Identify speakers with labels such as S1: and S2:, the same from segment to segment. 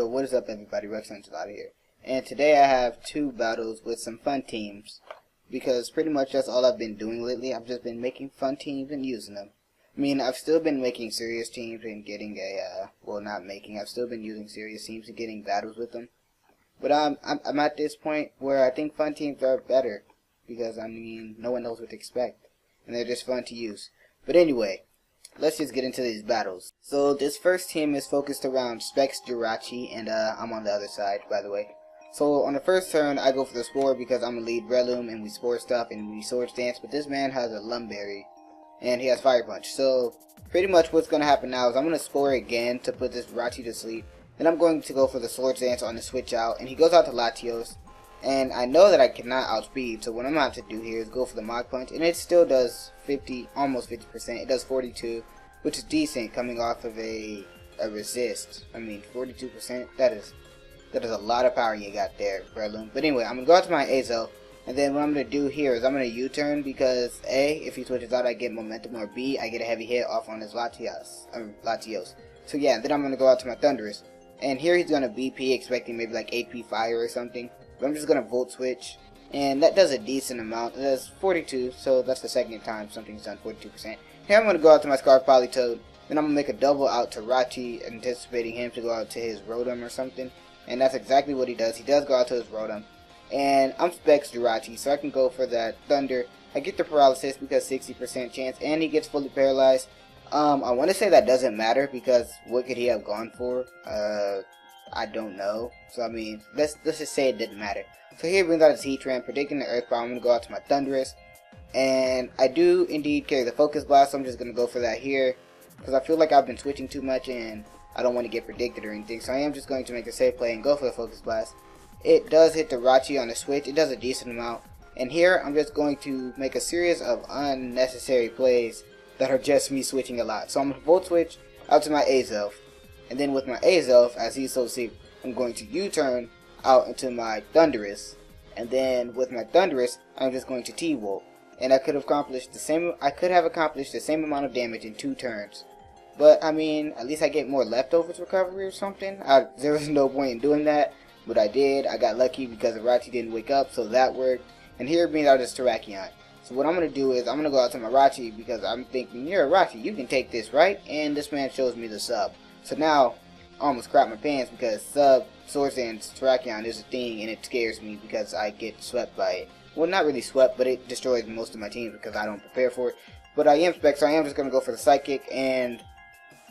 S1: what is up everybody, RexEncholada here. And today I have two battles with some fun teams. Because pretty much that's all I've been doing lately. I've just been making fun teams and using them. I mean, I've still been making serious teams and getting I've still been using serious teams and getting battles with them. But I'm at this point where I think fun teams are better. Because, I mean, no one knows what to expect. And they're just fun to use. But anyway, let's just get into these battles. So this first team is focused around Specs Jirachi, and I'm on the other side, by the way. So on the first turn, I go for the Spore because I'm a lead Breloom and we Spore stuff and we Swords Dance. But this man has a Lumberry and he has Fire Punch. So pretty much what's going to happen now is I'm going to Spore again to put this Jirachi to sleep. Then I'm going to go for the Swords Dance on the switch out, and he goes out to Latios. And I know that I cannot outspeed, so what I'm going to have to do here is go for the Mach Punch, and it still does almost 50%. It does 42, which is decent coming off of a resist. I mean, 42%, that is a lot of power you got there, Breloom. But anyway, I'm going to go out to my Azel, and then what I'm going to do here is I'm going to U-turn because A, if he switches out I get momentum, or B, I get a heavy hit off on his Latios. So yeah, then I'm going to go out to my Thundurus, and here he's going to BP expecting maybe like AP Fire or something. But I'm just going to Volt Switch, and that does a decent amount. It does 42, so that's the second time something's done 42%. Here I'm going to go out to my Scarf Politoed, then I'm going to make a double out to Rachi, anticipating him to go out to his Rotom or something. And that's exactly what he does. He does go out to his Rotom. And I'm Specs Jirachi, so I can go for that Thunder. I get the Paralysis because 60% chance, and he gets fully paralyzed. I want to say that doesn't matter because what could he have gone for? I don't know. So I mean, let's just say it didn't matter. So here brings out his Heatran, predicting the Earth Power. I'm going to go out to my Thundurus. And I do indeed carry the Focus Blast, so I'm just going to go for that here. Because I feel like I've been switching too much and I don't want to get predicted or anything. So I am just going to make a safe play and go for the Focus Blast. It does hit the Rachi on the switch. It does a decent amount. And here I'm just going to make a series of unnecessary plays that are just me switching a lot. So I'm going to Volt Switch out to my Azelf. And then with my Azelf, as he's so safe, I'm going to U-turn out into my Thundurus. And then with my Thundurus, I'm just going to T-Volt. And I could have accomplished the same amount of damage in 2 turns. But I mean, at least I get more leftovers recovery or something. There was no point in doing that, but I did. I got lucky because the Rachi didn't wake up, so that worked. And here brings out this Terrakion. So what I'm going to do is I'm going to go out to my Rachi because I'm thinking, you're a Rachi, you can take this, right? And this man shows me the sub. So now, I almost crap my pants because sub, Swords Dance, Terrakion is a thing and it scares me because I get swept by it. Well, not really swept, but it destroys most of my teams because I don't prepare for it. But I am Specs, so I am just going to go for the Psychic, and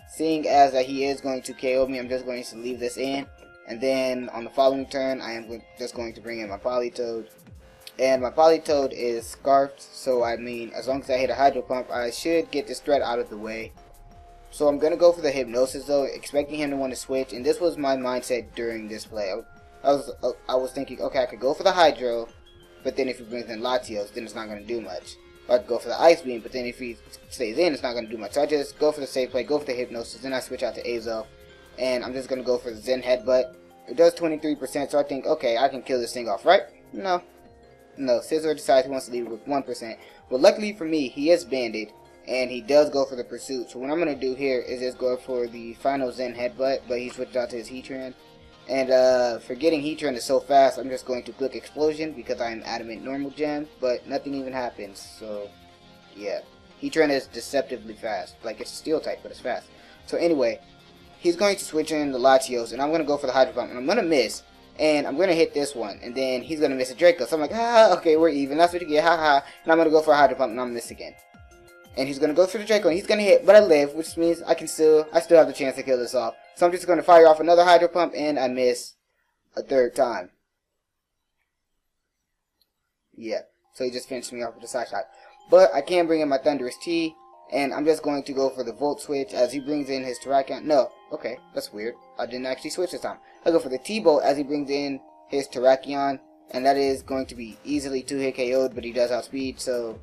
S1: seeing as that he is going to KO me, I'm just going to leave this in. And then on the following turn, I am just going to bring in my Politoed. And my Politoed is Scarfed, so I mean, as long as I hit a Hydro Pump, I should get this threat out of the way. So I'm going to go for the Hypnosis though, expecting him to want to switch, and this was my mindset during this play. I was thinking, okay, I could go for the Hydro, but then if he brings in Latios, then it's not going to do much. Or I could go for the Ice Beam, but then if he stays in, it's not going to do much. So I just go for the safe play, go for the Hypnosis, then I switch out to Azel, and I'm just going to go for the Zen Headbutt. It does 23%, so I think, okay, I can kill this thing off, right? No, Scizor decides he wants to leave with 1%. But luckily for me, he is banded, and he does go for the Pursuit. So what I'm going to do here is just go for the final Zen Headbutt, but he switched out to his Heatran. And forgetting Heatran is so fast, I'm just going to click Explosion because I am Adamant Normal Gem, but nothing even happens. So yeah, Heatran is deceptively fast. Like, it's a Steel type, but it's fast. So anyway, he's going to switch in the Latios, and I'm going to go for the Hydro Pump, and I'm going to miss. And I'm going to hit this one, and then he's going to miss a Draco. So I'm like, okay, we're even. That's what you get, haha. And I'm going to go for a Hydro Pump, and I'm going to miss again. And he's going to go for the Draco, and he's going to hit, but I live, which means I still have the chance to kill this off. So I'm just going to fire off another Hydro Pump, and I miss a 3rd time. Yeah, so he just finished me off with a side shot. But I can bring in my Thundurus T, and I'm just going to go for the Volt Switch as he brings in his Terrakion. No, okay, that's weird. I didn't actually switch this time. I'll go for the T-Bolt as he brings in his Terrakion, and that is going to be easily 2-hit KO'd, but he does outspeed, so...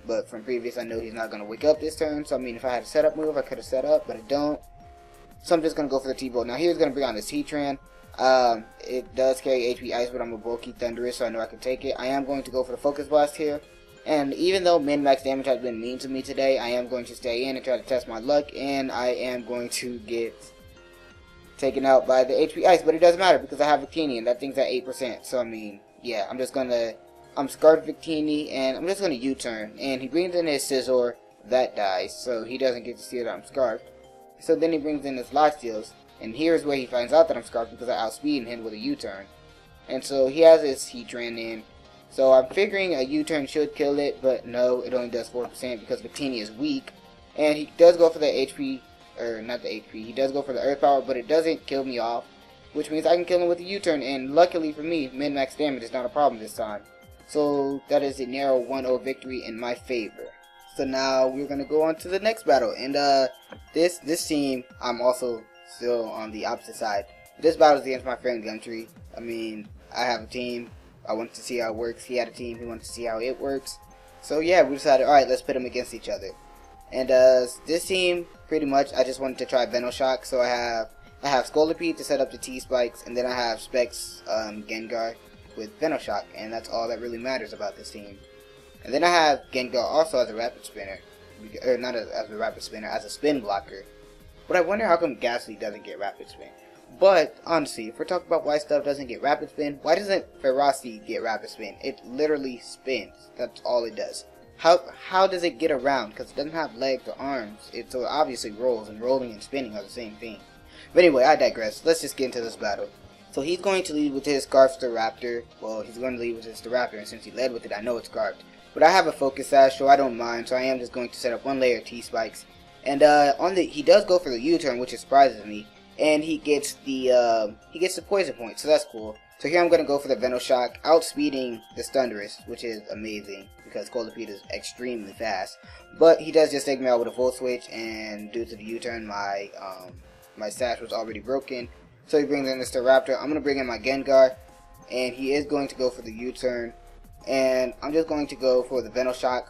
S1: But from previous, I know he's not going to wake up this turn. So, I mean, if I had a setup move, I could have set up, but I don't. So, I'm just going to go for the T-Bolt. Now, here's going to bring on this Heatran. It does carry HP Ice, but I'm a bulky Thundurus, so I know I can take it. I am going to go for the Focus Blast here. And even though min-max damage has been mean to me today, I am going to stay in and try to test my luck. And I am going to get taken out by the HP Ice, but it doesn't matter because I have Victini and that thing's at 8%. So I mean, yeah, I'm scarred Victini and I'm just gonna U-turn. And he brings in his Scizor, that dies, so he doesn't get to see that I'm scarfed. So then he brings in his Latios, and here's where he finds out that I'm scarfed because I outspeed him with a U-turn. And so he has his Heatran in. So I'm figuring a U-turn should kill it, but no, it only does 4% because Victini is weak. And he does go for the HP, or not the HP, he does go for the Earth Power, but it doesn't kill me off, which means I can kill him with a U-turn, and luckily for me, min-max damage is not a problem this time. So that is a narrow 1-0 victory in my favor. So now we're going to go on to the next battle, and this team, I'm also still on the opposite side. This battle is against my friend Gumtree. I mean, I have a team, I wanted to see how it works, he had a team, he wanted to see how it works. So yeah, we decided, alright, let's put them against each other. And this team, pretty much, I just wanted to try Venoshock. So I have Scolipede to set up the T-Spikes, and then I have Specs Gengar with Venoshock, and that's all that really matters about this team. And then I have Gengar also as a Rapid Spinner, or not as a Rapid Spinner, as a Spin Blocker. But I wonder how come Ghastly doesn't get Rapid Spin. But honestly, if we're talking about why stuff doesn't get Rapid Spin, why doesn't Ferocity get Rapid Spin? It literally spins. That's all it does. How does it get around? Because it doesn't have legs or arms. So it obviously rolls, and rolling and spinning are the same thing. But anyway, I digress. Let's just get into this battle. So he's going to lead with his Scarfster. Well, he's going to lead with his Staraptor, and since he led with it, I know it's Scarfed. But I have a Focus Sash, so I don't mind. So I am just going to set up one layer of T-Spikes. And he does go for the U-turn, which surprises me. And he gets the Poison Point, so that's cool. So here I'm going to go for the Venoshock, outspeeding the Stundurus, which is amazing because Scolipede is extremely fast. But he does just take me out with a Volt Switch, and due to the U-turn, my Sash was already broken. So he brings in the Staraptor. I'm going to bring in my Gengar, and he is going to go for the U-turn. And I'm just going to go for the Venoshock,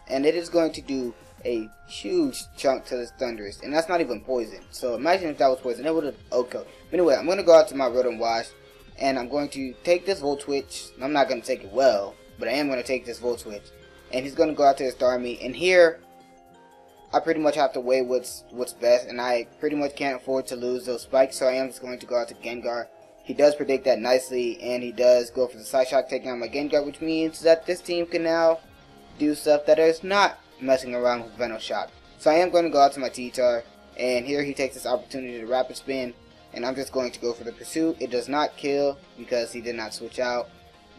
S1: and it is going to do a huge chunk to the Thundurus, and that's not even poison. So imagine if that was poison, it would have okay. But anyway, I'm going to go out to my Rotom Wash, and I'm going to take this Volt Switch. I'm not going to take it well, but I am going to take this Volt Switch. And he's going to go out to his Starmie, and here I pretty much have to weigh what's best, and I pretty much can't afford to lose those spikes, so I am just going to go out to Gengar. He does predict that nicely, and he does go for the Side Shock, taking out my Gengar, which means that this team can now do stuff that is not messing around with Venoshock. So I am going to go out to my T-Tar, and here he takes this opportunity to Rapid Spin, and I'm just going to go for the Pursuit. It does not kill because he did not switch out,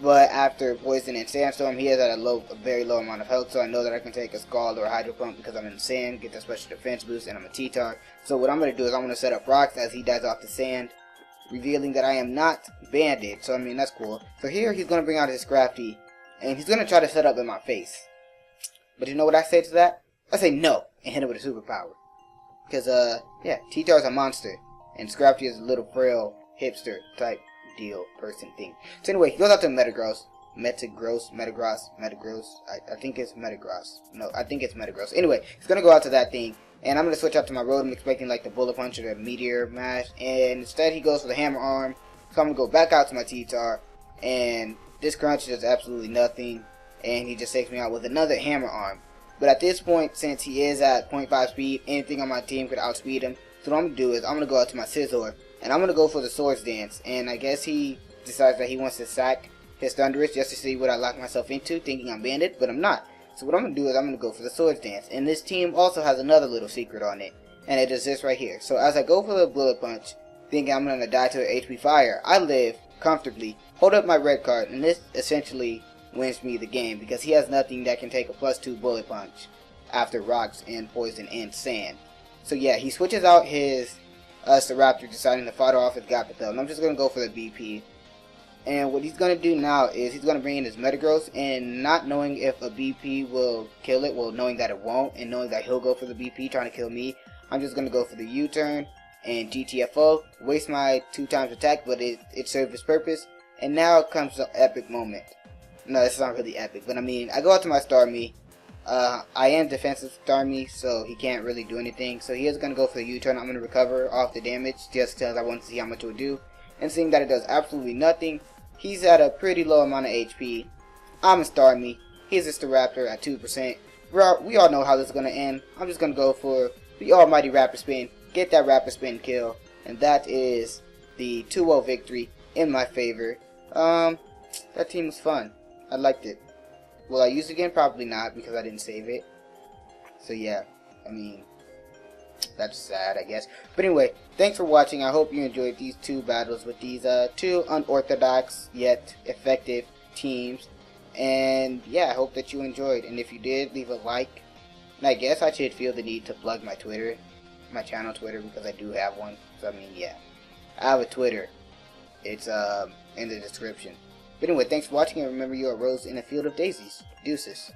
S1: but after Poison and Sandstorm, he is at a very low amount of health, so I know that I can take a Scald or a Hydro Pump because I'm in the sand, get that special defense boost, and I'm a T-Tar. So what I'm going to do is I'm going to set up Rocks as he dies off the sand, revealing that I am not banded, so I mean that's cool. So here he's going to bring out his Scrafty, and he's going to try to set up in my face. But you know what I say to that? I say no, and hit him with a superpower. Because, yeah, T-Tar is a monster, and Scrafty is a little frail, hipster type deal, person thing. So anyway, he goes out to Metagross. Metagross. I think it's Metagross. No, I think it's Metagross. Anyway, he's going to go out to that thing, and I'm going to switch out to my Rotom, expecting like the Bullet Punch or the Meteor Mash, and instead he goes for the Hammer Arm. So I'm going to go back out to my T-Tar, and this Crunch does absolutely nothing, and he just takes me out with another Hammer Arm. But at this point, since he is at 0.5 speed, anything on my team could outspeed him. So what I'm going to do is I'm going to go out to my Scizor, and I'm going to go for the Swords Dance. And I guess he decides that he wants to sack his Thundurus just to see what I lock myself into, thinking I'm banded, but I'm not. So what I'm going to do is I'm going to go for the Swords Dance. And this team also has another little secret on it, and it is this right here. So as I go for the Bullet Punch, thinking I'm going to die to an HP Fire, I live comfortably, hold up my red card, and this essentially wins me the game because he has nothing that can take a +2 Bullet Punch after Rocks and Poison and Sand. So yeah, he switches out his Staraptor, deciding to fight off his Gothitelle, and I'm just going to go for the BP. And what he's going to do now is he's going to bring in his Metagross, and not knowing if a BP will kill it, well, knowing that it won't, and knowing that he'll go for the BP trying to kill me, I'm just going to go for the U-turn and GTFO, waste my 2x attack, but it served its purpose. And now comes the epic moment. No, it's not really epic, but I mean, I go out to my Starmie. I am defensive Starmie, so he can't really do anything. So he is going to go for the U-turn. I'm going to recover off the damage just because I want to see how much it would do. And seeing that it does absolutely nothing, he's at a pretty low amount of HP. I'm a Starmie. He's a Staraptor at 2%. We all know how this is going to end. I'm just going to go for the almighty Rapid Spin. Get that Rapid Spin kill. and that is the 2-0 victory in my favor. That team was fun. I liked it. Will I use it again? Probably not, because I didn't save it. So yeah, I mean, that's sad, I guess. But anyway, thanks for watching. I hope you enjoyed these two battles with these two unorthodox yet effective teams. And yeah, I hope that you enjoyed. And if you did, leave a like. And I guess I should feel the need to plug my Twitter, my channel Twitter, because I do have one. So I mean, yeah, I have a Twitter. It's in the description. But anyway, thanks for watching, and remember, you're a rose in a field of daisies. Deuces.